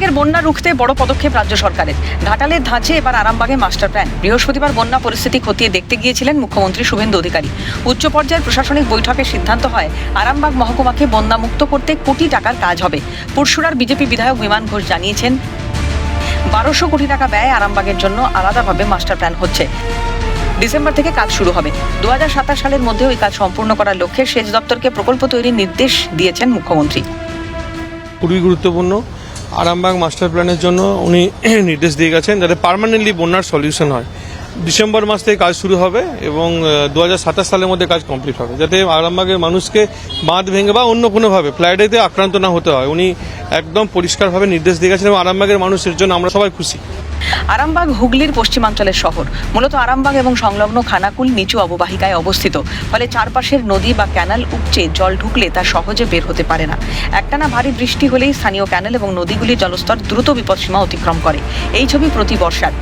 আরামবাগের বন্যা রুখতে বড় পদক্ষেপ রাজ্য সরকারের। ঘাটালের ধাঁচে এবার আরামবাগে মাস্টার প্ল্যান। বৃহস্পতিবার বন্যা পরিস্থিতি খতিয়ে দেখতে গিয়েছিলেন মুখ্যমন্ত্রী শুভেন্দু অধিকারী। উচ্চ পর্যায়ের প্রশাসনিক বৈঠকে সিদ্ধান্ত হয় আরামবাগ মহকুমাকে বন্যা মুক্ত করতে কোটি টাকার কাজ হবে। পুরসুরার বিজেপি বিধায়ক বিমান ঘোষ জানিয়েছেন 1200 কোটি টাকা ব্যয়ে আরামবাগের জন্য আলাদাভাবে মাস্টার প্ল্যান হচ্ছে। ডিসেম্বর থেকে কাজ শুরু হবে। 2027 সালের মধ্যে ওই কাজ সম্পূর্ণ করার লক্ষ্যে সেচ দপ্তরকে প্রকল্প তৈরির নির্দেশ দিয়েছেন মুখ্যমন্ত্রী। খুবই গুরুত্বপূর্ণ। আরামবাগ মাস্টার প্ল্যানের জন্য উনি নির্দেশ দিয়ে গেছেন যাতে পার্মানেন্টলি বন্যার সলিউশন হয়। ডিসেম্বর মাস থেকে কাজ শুরু হবে এবং 2027 সালের মধ্যে কাজ কমপ্লিট হবে, যাতে আরামবাগের মানুষকে বাঁধ ভেঙে বা অন্য কোনোভাবে ফ্লাডেতে আক্রান্ত না হতে হয়। উনি একদম পরিষ্কারভাবে নির্দেশ দিয়ে গেছেন এবং আরামবাগের মানুষের জন্য আমরা সবাই খুশি। আরামবাগ হুগলির পশ্চিমাঞ্চলের শহর। মূলত আরামবাগ এবং সংলগ্ন খানাকুল নিচু অববাহিকায় অবস্থিত, ফলে চারপাশের নদী বা ক্যানাল উপচে জল ঢুকলে তা সহজে বের হতে পারে না। একটানা ভারী বৃষ্টি হলেই স্থানীয় ক্যানাল এবং নদীগুলির জলস্তর দ্রুত বিপদসীমা অতিক্রম করে। এই ছবি প্রতি বর্ষার।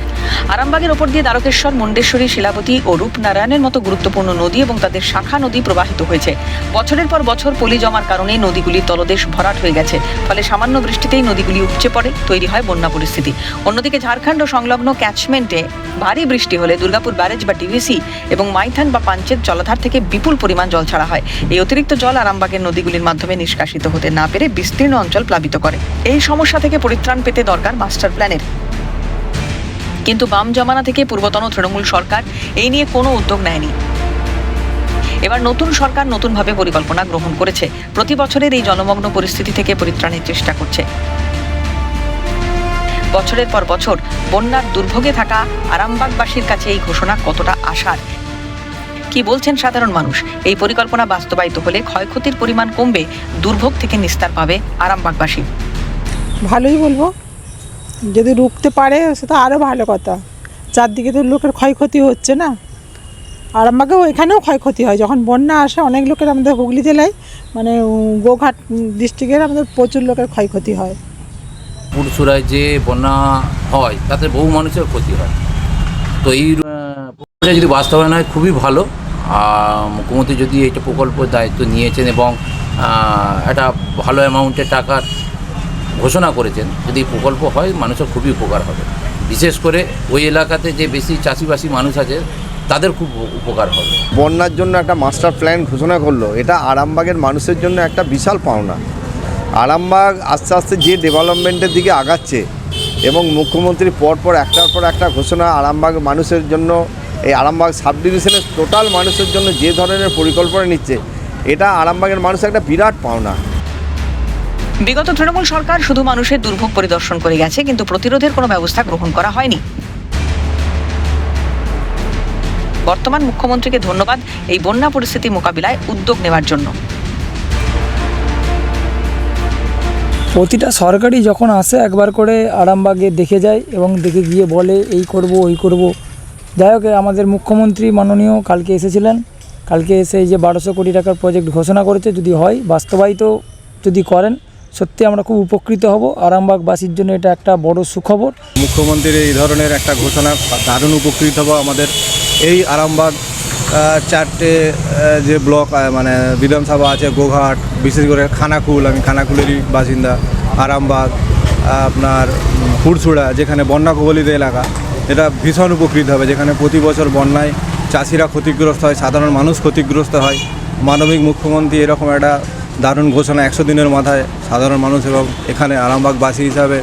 আরামবাগের ওপর দিয়ে দ্বারকেশ্বর, মুন্ডেশ্বরী, শিলাবতী ও রূপনারায়ণের মতো গুরুত্বপূর্ণ নদী এবং তাদের শাখা নদী প্রবাহিত হয়েছে। বছরের পর বছর পলি জমার কারণে নদীগুলির তলদেশ ভরাট হয়ে গেছে, ফলে সামান্য বৃষ্টিতেই নদীগুলি উপচে পড়ে, তৈরি হয় বন্যা পরিস্থিতি। অন্যদিকে ঝাড়খণ্ড ও সংলগ্ন ক্যাচমেন্টে ভারী বৃষ্টি হলে দুর্গাপুর ব্যারেজ বা ডিভিসি এবং মাইথান বা পাঞ্চেত জলাধার থেকে বিপুল পরিমাণ জল ছাড়া হয়। এই অতিরিক্ত জল আরামবাগের নদীগুলির মাধ্যমে নিষ্কাশিত হতে না পেরে বিস্তীর্ণ অঞ্চল প্লাবিত করে। এই সমস্যা থেকে পরিত্রাণ পেতে দরকার মাস্টার প্ল্যানের। কিন্তু বাম জমানা থেকে পূর্বতন তৃণমূল সরকার এই নিয়ে কোনো উদ্যোগ নেয়নি। এবার নতুন সরকার নতুনভাবে পরিকল্পনা গ্রহণ করেছে। প্রতি বছরের এই জলমগ্ন পরিস্থিতি থেকে পরিত্রাণের চেষ্টা করছে। বছরের পর বছর বন্যার দুর্ভোগে থাকা আরামবাগবাসীর কাছে এই ঘোষণা কতটা আশার। কি বলছেন সাধারণ মানুষ? এই পরিকল্পনা বাস্তবায়িত হলে ক্ষয়ক্ষতির পরিমাণ কমবে, দুর্ভোগ থেকে নিস্তার পাবে আরামবাগবাসী। ভালোই বলবো, যদি রুখতে পারে সেটা আরও ভালো কথা। চারদিকে তো লোকের ক্ষয়ক্ষতি হচ্ছে না, আরামবাগেও এখানেও ক্ষয়ক্ষতি হয়। যখন বন্যা আসে অনেক লোকের, আমাদের হুগলি জেলায় মানে গোঘাট ডিস্ট্রিক্টের আমাদের প্রচুর লোকের ক্ষয়ক্ষতি হয়। পুরসুরায় যে বন্যা হয় তাতে বহু মানুষের ক্ষতি হয়। তো এই প্রকল্পটা যদি বাস্তবায়ন হয় খুবই ভালো। মুখ্যমন্ত্রী যদি এটা প্রকল্পের দায়িত্ব নিয়েছেন এবং একটা ভালো অ্যামাউন্টের টাকার ঘোষণা করেছেন, যদি প্রকল্প হয় মানুষের খুবই উপকার হবে। বিশেষ করে ওই এলাকাতে যে বেশি চাষিবাসী মানুষ আছে তাদের খুব উপকার হবে। বন্যার জন্য একটা মাস্টার প্ল্যান ঘোষণা করলো, এটা আরামবাগের মানুষের জন্য একটা বিশাল পাওনা। আরামবাগ আস্তে আস্তে যে ডেভেলপমেন্টের দিকে আগাচ্ছে এবং মুখ্যমন্ত্রী পরপর একটার পর একটা ঘোষণা আরামবাগ মানুষের জন্য, এই আরামবাগ সাব ডিভিশনের টোটাল মানুষের জন্য যে ধরনের পরিকল্পনা নিচ্ছে, এটা আরামবাগের মানুষের একটা বিরাট পাওনা। বিগত তৃণমূল সরকার শুধু মানুষের দুর্ভোগ পরিদর্শন করে গেছে, কিন্তু প্রতিরোধের কোনো ব্যবস্থা গ্রহণ করা হয়নি। বর্তমান মুখ্যমন্ত্রীকে ধন্যবাদ এই বন্যা পরিস্থিতি মোকাবিলায় উদ্যোগ নেওয়ার জন্য। প্রতিটা সরকারই যখন আসে একবার করে আরামবাগে দেখে যায় এবং দেখে গিয়ে বলে এই করব ওই করব। যাই হোক, আমাদের মুখ্যমন্ত্রী মাননীয় কালকে এসেছিলেন। কালকে এসে এই যে 1200 কোটি টাকার প্রজেক্ট ঘোষণা করেছে, যদি হয় বাস্তবায়িত যদি করেন সত্যি আমরা খুব উপকৃত হব। আরামবাগবাসীর জন্য এটা একটা বড় সুখবর। মুখ্যমন্ত্রীর এই ধরনের একটা ঘোষণা দারুণ উপকৃত হব আমাদের। এই আরামবাগ চারটে যে ব্লক মানে বিধানসভা আছে, গোঘাট, বিশেষ করে খানাকুল, আমি খানাকুলেরই বাসিন্দা, আরামবাগ, আপনার পুরসুরা যেখানে বন্যা কবলিত এলাকা, এটা ভীষণ উপকৃত হবে। যেখানে প্রতি বছর বন্যায় চাষিরা ক্ষতিগ্রস্ত হয়, সাধারণ মানুষ ক্ষতিগ্রস্ত হয়। মানবিক মুখ্যমন্ত্রী এরকম একটা দারুণ ঘোষণা 100 দিনের মাথায় সাধারণ মানুষ এবং এখানে আরামবাগবাসী হিসাবে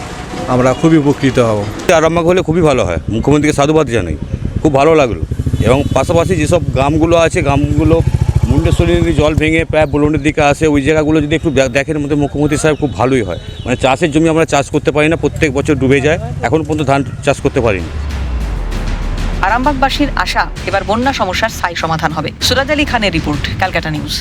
আমরা খুবই উপকৃত হব। আরামবাগ হলে খুবই ভালো হয়, মুখ্যমন্ত্রীকে সাধুবাদ জানাই, খুব ভালো লাগলো। এবং পাশাপাশি যেসব গ্রামগুলো আছে, গ্রামগুলো মুন্ডেশ্বরী জল ভেঙে প্রায় বুলনের দিকে আসে, ওই জায়গাগুলো যদি একটু দেখেন মধ্যে মুখ্যমন্ত্রী সাহেব খুব ভালোই হয়। মানে চাষের জমি আমরা চাষ করতে পারি না, প্রত্যেক বছর ডুবে যায়, এখন পর্যন্ত ধান চাষ করতে পারিনি। আরামবাগবাসীর আশা এবার বন্যা সমস্যার স্থায়ী সমাধান হবে। সুরাজ আলী খানের রিপোর্ট, ক্যালকাটা নিউজ।